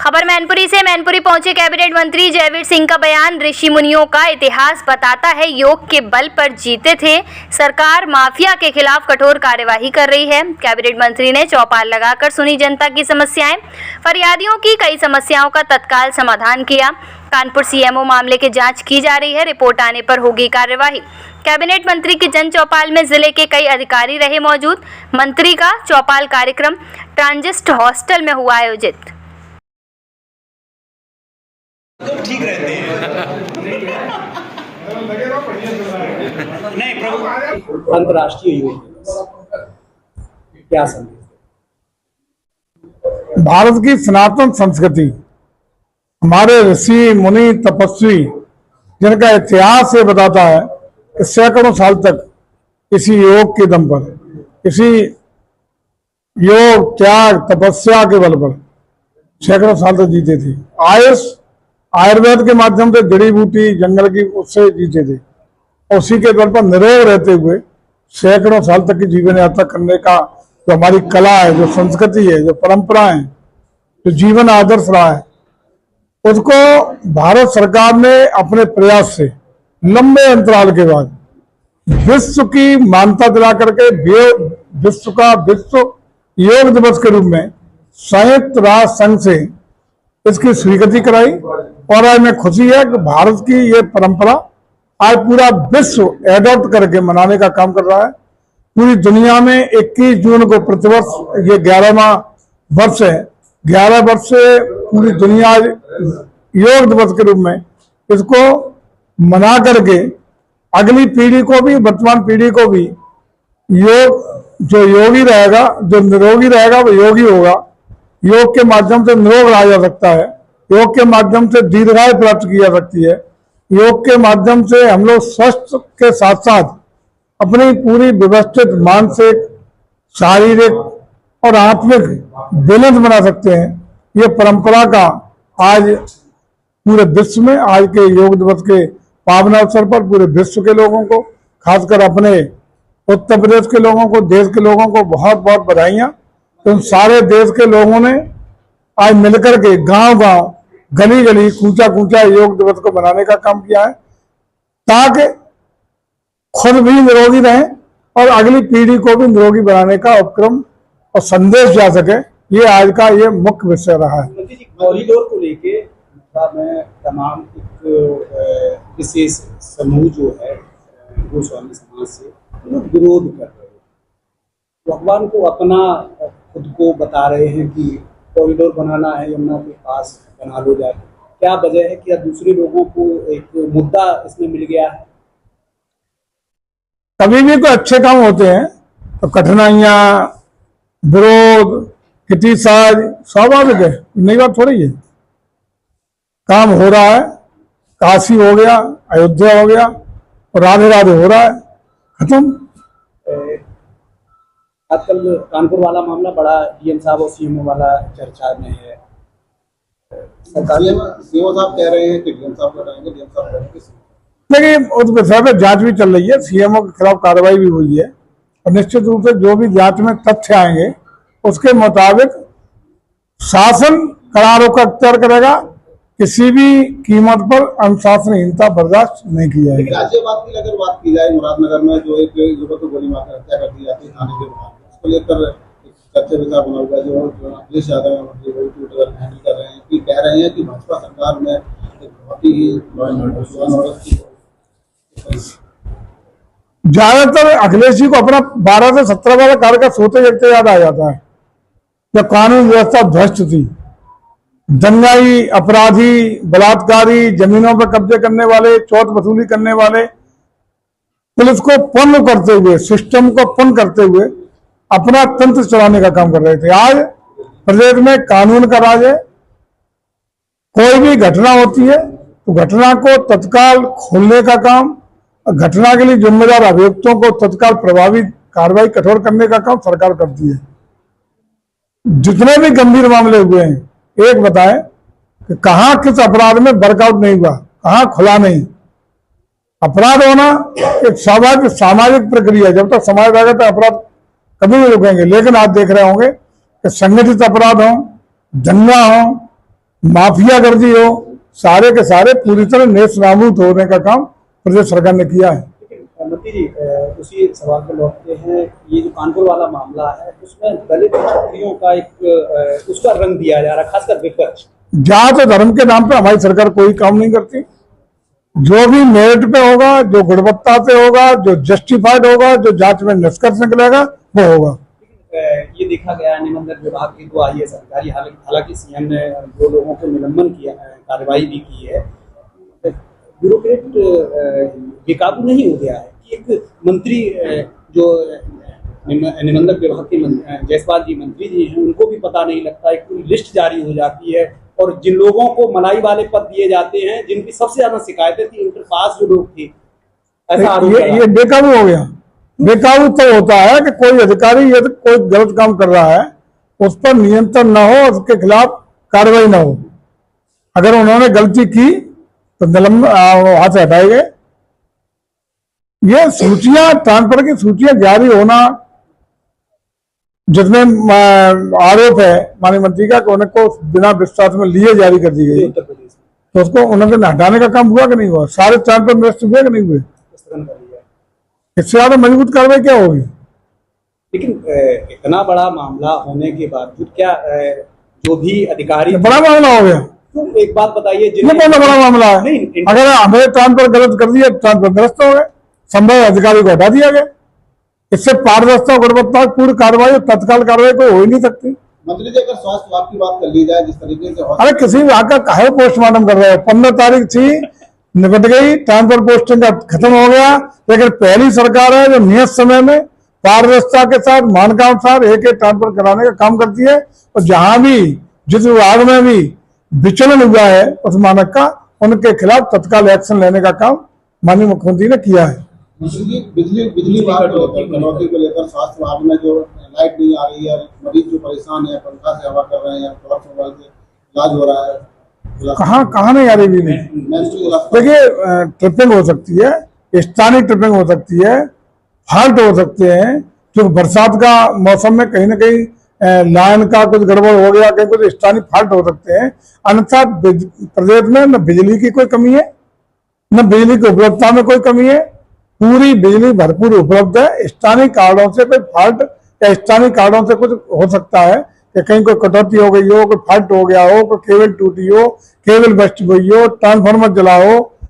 खबर मैनपुरी से। मैनपुरी पहुंचे कैबिनेट मंत्री जयवीर सिंह का बयान। ऋषि मुनियों का इतिहास बताता है योग के बल पर जीते थे। सरकार माफिया के खिलाफ कठोर कार्यवाही कर रही है। कैबिनेट मंत्री ने चौपाल लगाकर सुनी जनता की समस्याएं। फरियादियों की कई समस्याओं का तत्काल समाधान किया। कानपुर सीएमओ मामले की जांच की जा रही है। रिपोर्ट आने पर होगी कार्यवाही। कैबिनेट मंत्री की जन चौपाल में जिले के कई अधिकारी रहे मौजूद। मंत्री का चौपाल कार्यक्रम ट्रांजिस्ट हॉस्टल में हुआ आयोजित। ठीक रहते हैं। नहीं प्रभु अंतर्राष्ट्रीय योग दिवस क्या संदेश? भारत की सनातन संस्कृति, हमारे ऋषि मुनि तपस्वी जिनका इतिहास ये बताता है कि सैकड़ों साल तक इसी योग के दम पर, इसी योग त्याग तपस्या के बल पर सैकड़ों साल तक जीते थे। आयुर्वेद के माध्यम से जड़ी बूटी जंगल की उससे जीते थे। उसी के बल पर निरोग रहते हुए सैकड़ों साल तक की जीवन यात्रा करने का जो हमारी कला है, जो संस्कृति है, जो परंपरा है, जो जीवन आदर्श रहा है, उसको भारत सरकार ने अपने प्रयास से लंबे अंतराल के बाद विश्व की मान्यता दिला करके विश्व योग दिवस के रूप में संयुक्त राष्ट्र संघ से इसकी स्वीकृति कराई। और आज में खुशी है कि भारत की ये परंपरा आज पूरा विश्व एडॉप्ट करके मनाने का काम कर रहा है। पूरी दुनिया में 21 जून को प्रतिवर्ष ये 11वां वर्ष है। 11 वर्ष से पूरी दुनिया योग दिवस के रूप में इसको मना करके अगली पीढ़ी को भी, वर्तमान पीढ़ी को भी जो योगी रहेगा, जो निरोगी रहेगा वो योगी होगा। योग के माध्यम से निरोग रहा जा सकता है। योग के माध्यम से दीर्घायु प्राप्त की जा सकती है। योग के माध्यम से हम लोग स्वस्थ के साथ साथ अपनी पूरी व्यवस्थित मानसिक, शारीरिक और आत्मिक बैलेंस बना सकते हैं। ये परंपरा का आज पूरे विश्व में, आज के योग दिवस के पावन अवसर पर पूरे विश्व के लोगों को, खासकर अपने उत्तर प्रदेश के लोगों को, देश के लोगों को बहुत बहुत बधाइयां। तो सारे देश के लोगों ने आज मिलकर के गांव-गांव, गली-गली, कूचा-कूचा योग दिवस को मनाने का काम किया है, ताकि खुद भी निरोगी रहें और अगली पीढ़ी को भी निरोगी बनाने का उपक्रम और संदेश जा सके। ये आज का ये मुख्य विषय रहा है। कॉरिडोर को लेके में तमाम एक विशेष समूह जो है गोस्वामी समाज से लोग विरोध कर रहे हैं। भगवान को अपना खुद को बता रहे हैं कि कॉरिडोर बनाना है, यमुना के पास बना लो जाए। क्या वजह है कि दूसरे लोगों को एक मुद्दा इसमें मिल गया है? कभी भी तो अच्छे काम होते हैं तो कठिनाइयां, विरोध, क्रिटिसाइज स्वाभाविक है, नई बात थोड़ी है। काम हो रहा है, काशी हो गया, अयोध्या हो गया और राधे राधे हो रहा है, खत्म। आजकल कानपुर वाला मामला बड़ा डीएम साहब और सीएमओ वाला चर्चा में है। सीएमओ साहब कह रहे हैं कि डीएम साहब बताएंगे, डीएम साहब कहेंगे। लेकिन उस विषय पर जांच भी चल रही है। सीएमओ के खिलाफ कार्रवाई भी हुई है और निश्चित रूप से जो भी जांच में तथ्य आएंगे उसके मुताबिक शासन कड़ा रुख अख्तियार करेगा। किसी भी कीमत पर अनुशासनहीनता बर्दाश्त नहीं की जाएगी। राज्यवाद की अगर बात की जाए, मुरादनगर में जो एक युवक को गोली मारकर हत्या कर दी जाती है थाने के बाहर, उसको लेकर चर्चा विचार बना हुआ है। जो अखिलेश यादव हैंडल कर रहे हैं कि कह रहे हैं कि भाजपा सरकार में एक बहुत ही ज्यादातर अखिलेश जी को अपना 12 से 17 वाला कार्यकाल सोते जगते याद आ जाता है, जब कानून व्यवस्था ध्वस्त थी। दंगाई, अपराधी, बलात्कारी, जमीनों पर कब्जे करने वाले, चौथ वसूली करने वाले, पुलिस को पन्न करते हुए, सिस्टम को पन्न करते हुए अपना तंत्र चलाने का काम कर रहे थे। आज प्रदेश में कानून का राज है। कोई भी घटना होती है तो घटना को तत्काल खोलने का काम, घटना के लिए जिम्मेदार अभियुक्तों को तत्काल प्रभावी कार्रवाई कठोर करने का काम सरकार करती है। जितने भी गंभीर मामले हुए हैं, एक बताएं कि कहां किस अपराध में वर्कआउट नहीं हुआ, कहां खुला नहीं। अपराध होना एक स्वाभाविक सामाजिक प्रक्रिया, जब तक समाज रहेगा तो अपराध कभी नहीं रुकेंगे। लेकिन आप देख रहे होंगे कि संगठित अपराध हो, दंगा हो, माफिया गर्दी हो, सारे के सारे पूरी तरह नेस्त नाबूद होने का काम प्रदेश सरकार ने किया है। मंत्री जी, उसी सवाल पर लौटते हैं। ये जो कानपुर वाला मामला है उसमें दलित छात्रियों का एक उसका रंग दिया जा रहा है, खासकर विपक्ष। जात और धर्म के नाम पे हमारी सरकार कोई काम नहीं करती। जो भी मेरिट पे होगा, जो गुणवत्ता पे होगा, जो जस्टिफाइड होगा, जो जांच में निष्कर्ष निकलेगा वो होगा। ये देखा गया निबंधन विभाग के 2 IAS अधिकारी, हालांकि सीएम ने 2 लोगों को निलंबन किया, कार्रवाई भी की है। ब्यूरोक्रेट बेकाबू नहीं हो गया है कि एक मंत्री जो निबंधन विभाग के जायसवाल जी मंत्री जी हैं, उनको भी पता नहीं लगता, एक पूरी लिस्ट जारी हो जाती है और जिन लोगों को मलाई वाले पद दिए जाते हैं, जिनकी सबसे ज्यादा शिकायतें थी, उनके पास जो लोग थे, ऐसा आरोप ये बेकाबू हो गया। बेकाबू तो होता है कि कोई अधिकारी यदि कोई गलत काम कर रहा है, उस पर नियंत्रण न हो, उसके खिलाफ कार्रवाई न हो। अगर उन्होंने गलती की तो वहां से हटाए गए। ये सूचियां, ट्रांसफर की सूचियां जारी होना, जिसमें आरोप है माननीय मंत्री का कि उनको बिना विश्वास में लिए जारी कर दी गई, उत्तर प्रदेश में तो उसको उन्होंने हटाने का काम हुआ कि नहीं हुआ? सारे ट्रांसफर नष्ट हुए कि नहीं हुए? स्थगन कर दिया। इससे ज्यादा मजबूत कार्रवाई क्या होगी? लेकिन इतना बड़ा मामला होने के बावजूद क्या जो भी अधिकारी, बड़ा मामला हो गया। तो एक बात बताइए, ये बहुत बड़ा मामला है। नहीं, अगर हमें ट्रांसफर गलत कर दिया, ट्रांसफर निरस्त हो गए, संबंधित अधिकारी को हटा दिया गया। इससे पारदर्शिता, गुणवत्ता, पूर्ण कार्रवाई, तत्काल कार्रवाई कोई हो ही नहीं सकती। मंत्री जी, अगर स्वास्थ्य विभाग की बात कर ली जाए, जिस तरीके से अरे किसी विभाग का काहे पोस्टमार्टम कर रहे हो? 15 तारीख थी, निपट गई, ट्रांसफर पोस्टिंग का खत्म हो गया। लेकिन पहली सरकार है जो नियत समय में पारदर्शिता के साथ मानकानुसार एक ट्रांसफर कराने का काम करती है। और जहां भी जिस विभाग में भी विचलन हुआ है उस मानक का, उनके खिलाफ तत्काल एक्शन लेने का काम माननीय मुख्यमंत्री ने किया है। बिजली विभाग को लेकर, कटौती को लेकर, स्वास्थ्य विभाग में जो लाइट नहीं आ रही है, मरीज जो परेशान है, पंखा से हवा कर रहे हैं, मोबाइल से इलाज हो रहा है, कहाँ नहीं आ रही बिजली? देखिए, ट्रिपिंग हो सकती है, स्थानीय ट्रिपिंग हो सकती है, फॉल्ट हो सकते हैं, क्योंकि बरसात का मौसम में कहीं ना कहीं लाइन का कुछ गड़बड़ हो गया, कहीं कुछ स्थानीय फॉल्ट हो सकते हैं। अन्यथा प्रदेश में न बिजली की कोई कमी है, न बिजली की उपलब्धता में कोई कमी है। पूरी बिजली भरपूर उपलब्ध है। स्थानीय कारणों से कोई फॉल्ट या स्थानीय कारणों से कुछ हो सकता है कि कहीं कोई कटौती हो गई हो, कोई फॉल्ट हो गया हो, कोई केबल टूटी हो, केबल बस्ट गई हो, ट्रांसफार्मर जला हो,